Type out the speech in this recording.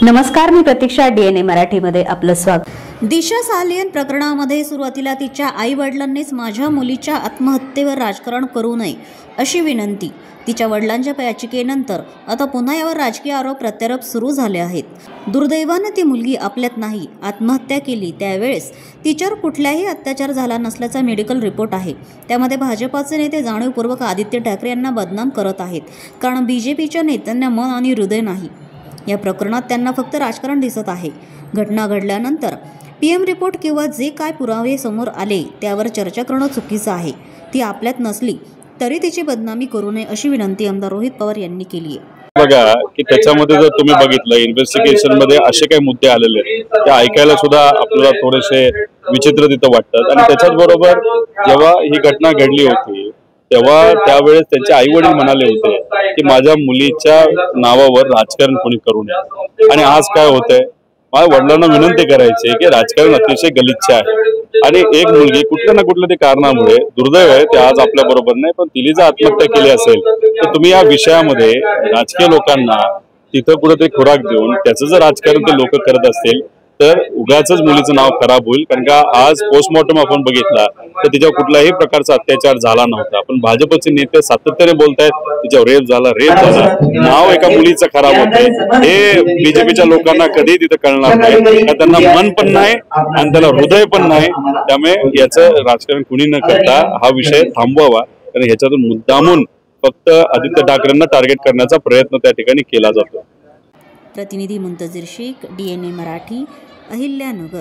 नमस्कार, मी प्रतीक्षा. DNA मराठीमध्ये आपलं स्वागत. दिशा सालियन प्रकरणामध्ये सुरुवातीला तिच्या आई वडिलांनीच माझ्या मुलीच्या आत्महत्येवर राजकारण करू नये अशी विनंती. तिच्या वडिलांच्या याचिकेनंतर आता पुन्हा यावर राजकीय आरोप प्रत्यारोप सुरू झाले आहेत. दुर्दैवाने ती मुलगी आपल्यात नाही, आत्महत्या केली त्यावेळेस तिच्यावर कुठलाही अत्याचार झाला नसल्याचा मेडिकल रिपोर्ट आहे. त्यामध्ये भाजपाचे नेते जाणीवपूर्वक आदित्य ठाकरे यांना बदनाम करत आहेत, कारण BJPच्या नेत्यांना मन आणि हृदय नाही. या प्रकरणात त्यांना फक्त राजकारण दिसत आहे. घटना घडल्यानंतर PM रिपोर्ट किंवा जे काय पुरावे समोर आले त्यावर चर्चा करणं चुकीचं आहे. ती आपल्यात नसली तरी तिची बदनामी करू नये अशी विनंती आमदार रोहित पवार यांनी केली आहे. बघा की त्याच्यामध्ये जर तुम्ही बघितलं इन्व्हेस्टिगेशन मध्ये असे काही मुद्दे आलेले ते ऐकायला सुद्धा आपल्याला थोडेसे विचित्र तिथं वाटतात. आणि त्याच्याच बरोबर जेव्हा ही घटना घडली होती तेव्हा त्यावेळेस त्यांचे आई वडील म्हणाले होते की माझ्या मुलीच्या नावावर राजकारण कोणी करू नये. आणि आज काय होतंय, माझ्या वडिलांना विनंती करायची की राजकारण अतिशय गलिच्छ आहे आणि एक मुलगी कुठल्या ना कुठल्या कारणामुळे, दुर्दैव आहे ते आज आपल्या बरोबर नाही, पण तिने जर आत्महत्या केली असेल तर तुम्ही या विषयामध्ये राजकीय लोकांना तिथं कुठेतरी खुराक देऊन त्याचं जर राजकारण ते लोक करत असतील तर उगाच मुलीचं नाव खराब होईल. कारण का आज पोस्टमॉर्टम आपण बघितला तर तिच्यावर कुठल्याही प्रकारचा अत्याचार झाला नव्हता, पण भाजपचे नेते सातत्याने बोलतायत तिच्यावर रेप झाला, नाव एका मुलीचं खराब होतंय. हे BJPच्या लोकांना कधी तिथं कळणार नाही, त्यांना मन पण नाही आणि त्याला हृदय पण नाही. त्यामुळे याचं राजकारण कुणी न करता हा विषय थांबवावा, कारण ह्याच्यातून मुद्दामून फक्त आदित्य ठाकरेंना टार्गेट करण्याचा प्रयत्न त्या ठिकाणी केला जातो. प्रतिनिधी मुंतजीर शेख, DNA मराठी, अहिल्यानगर.